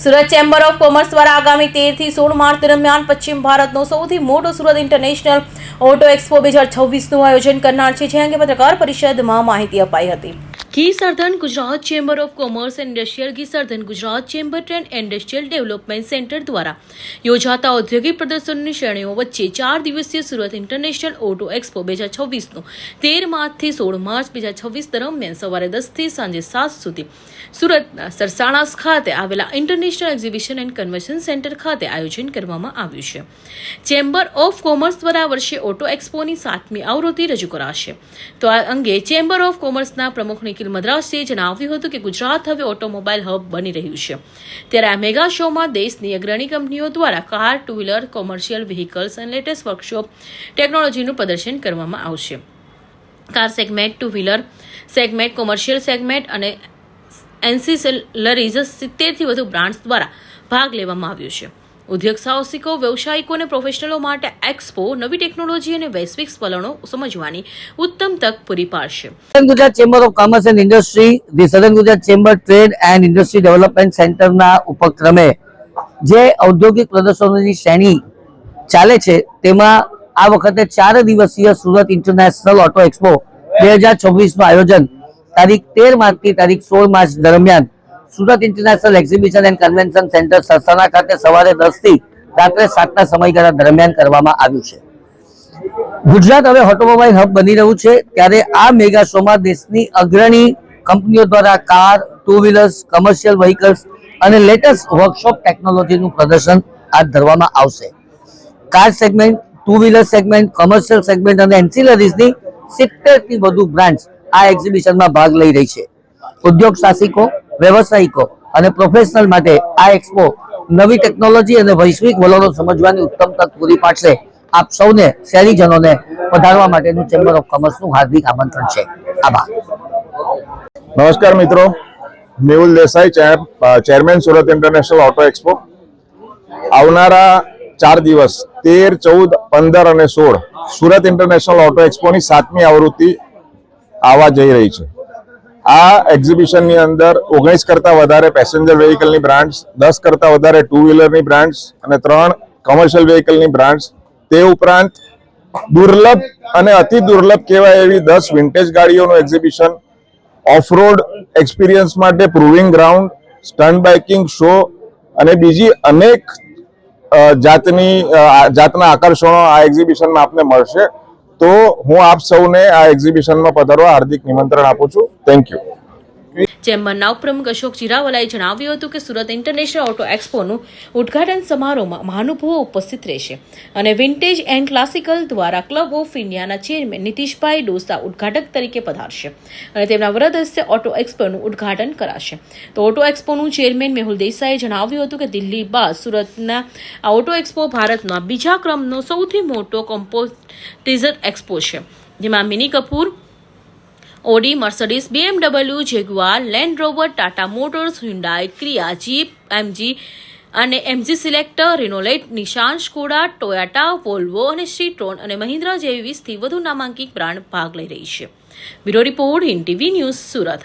Surat chamber of commerce દ્વારા આગામી 13 થી 16 માર્ચ દરમિયાન પશ્ચિમ ભારતનો સૌથી મોટો સુરત ઇન્ટરનેશનલ ઓટો એક્સપો 2026નું આયોજન કરનાર છે, જે અંગે પત્રકાર પરિષદમાં માહિતી અપાઈ હતી. Gir સર્ધન Gujarat chamber of commerce and industrial Gir સર્ધન Gujarat chamber and industrial development centre દ્વારા યોજાતા ઔદ્યોગિક પ્રદર્શનની શ્રેણીઓ વચ્ચે 4 દિવસીય સુરત ઇન્ટરનેશનલ ઓટો એક્સપો 2026નું 13 માર્ચથી 16 માર્ચ 2026 દરમિયાન સવારે 10 થી સાંજે 7 સુધી સુરતના સરસાણા ખાતે આવેલા international exhibition and convention centre ખાતે આયોજન કરવામાં આવ્યું છે. ચેમ્બર ઓફ કોમર્સ દ્વારા આ વર્ષે ઓટો એક્સપોની 7મી આવૃત્તિ રજૂ કરાશે. તો આ અંગે ચેમ્બર ઓફ કોમર્સના પ્રમુખ નિખિલ મદ્રાસીએ જણાવ્યું હતું કે ગુજરાત હવે ઓટોમોબાઈલ હબ બની રહ્યું છે, ત્યારે આ મેગા શોમાં દેશની અગ્રણી કંપનીઓ દ્વારા car, two wheeler, commercial vehicles અને લેટેસ્ટ વર્કશોપ ટેકનોલોજીનું પ્રદર્શન કરવામાં આવશે. Car segment, two wheeler segment, commercial segment અને એન્સિલરીઝ 70 થી વધુ બ્રાન્ડ્સ દ્વારા ભાગ લેવામાં આવ્યો છે. ઉદ્યોગ સાહસિકો, વ્યવસાયિકો અને પ્રોફેશનલો માટે એક્સપો નવી ટેકનોલોજી અને વૈશ્વિક વલણો સમજવાની ઉત્તમ તક પૂરી પાડશે. Gujarat chamber of commerce and industry, the southern Gujarat chamber trade and industry development સેન્ટરના ઉપક્રમે જે ઔદ્યોગિક પ્રદર્શનોની શ્રેણી ચાલે છે, તેમાં આ વખતે 4 દિવસીય સુરત ઇન્ટરનેશનલ ઓટો એક્સપો 2026નું આયોજન તારીખ 13 માર્ચથી તારીખ 16 માર્ચ દરમિયાન Surat international exhibition and convention centre Sarsana ખાતે સવારે 10 થી રાત્રે 7ના સમયગાળા દરમિયાન કરવામાં આવ્યું છે. ગુજરાત હવે ઓટોમોબાઈલ હબ બની રહ્યું છે, ત્યારે આ મેગા શોમાં દેશની અગ્રણી કંપનીઓ દ્વારા car, two wheelers, commercial vehicles અને લેટેસ્ટ વર્કશોપ ટેકનોલોજીનું પ્રદર્શન હાથ ધરવામાં આવશે. Car segment, two wheeler segment, commercial segment અને એન્સિલરીઝની 70 થી વધુ બ્રાન્ડ્સ આ એક્ઝિબિશનમાં ભાગ લઈ રહી છે. ઉદ્યોગ સાહસિકો, વ્યવસાયિકો અને પ્રોફેશનલ માટે આ એક્સપો નવી ટેકનોલોજી અને વૈશ્વિક વલણો સમજવાની ઉત્તમ તક પૂરી પાડશે. આપ સૌને, શહેરીજનોને પધારવા માટેનું ચેમ્બર ઓફ કોમર્સનું હાર્દિક આમંત્રણ છે. આભાર. નમસ્કાર મિત્રો, Mehul Desai, chairman Surat international auto expo. આવનારા 4 દિવસ 13, 14, 15 અને 16 સુરત ઇન્ટરનેશનલ ઓટો એક્સપોની 7મી આવૃત્તિ આવવા જઈ રહી છે. આ એક્ઝિબિશનની અંદર 19 કરતા વધારે પેસેન્જર વ્હીકલની બ્રાન્ડ્સ, 10 કરતા વધારે ટુ વ્હીલરની બ્રાન્ડ્સ અને 3 કોમર્શિયલ વ્હીકલની બ્રાન્ડ્સ, તે ઉપરાંત દુર્લભ અને અતિ દુર્લભ કહેવાય એવી 10 વિન્ટેજ ગાડીઓનું એક્ઝિબિશન, ઓફ-રોડ એક્સપિરિયન્સ માટે proving ground, stunt biking show અને બીજી અનેક જાતના આકર્ષણો આ એક્ઝિબિશનમાં આપને મળશે. તો હું આપ સૌને આ એક્ઝિબિશનમાં પધારવા હાર્દિક નિમંત્રણ આપું છું. Thank you. ચેમ્બરના ઉપપ્રમુખ અશોક ચિરાવાલાએ જણાવ્યું હતું કે સુરત ઇન્ટરનેશનલ ઓટો એક્સપોનું ઉદ્ઘાટન સમારોહમાં મહાનુભાવો ઉપસ્થિત રહેશે અને વિન્ટેજ એન્ડ ક્લાસિકલ દ્વારા ક્લબ ઓફ ઇન્ડિયાના ચેરમેન નીતિશભાઈ ડોસા ઉદ્ઘાટક તરીકે પધારશે અને તેમના વરદ હસ્તે ઓટો એક્સપોનું ઉદ્ઘાટન કરાશે. તો ઓટો એક્સપોનું ચેરમેન મેહુલ દેસાઈએ જણાવ્યું હતું કે દિલ્હી બાદ સુરતના આ ઓટો એક્સપો ભારતમાં બીજા ક્રમનો સૌથી મોટો કોમ્પોઝિટ એક્સપો છે, જેમાં Mini Cooper, Audi, Mercedes, BMW, Jaguar, Land Rover, Tata Motors, Hyundai, Kia, Jeep, MG અને MG selector, Renault, Nissan, Skoda, Toyota, Volvo અને સિટ્રોન અને મહિન્દ્રા જેવી 20થી વધુ નામાંકિત બ્રાન્ડ ભાગ લઈ રહી છે. Bureau report, Hind TV news, Surat.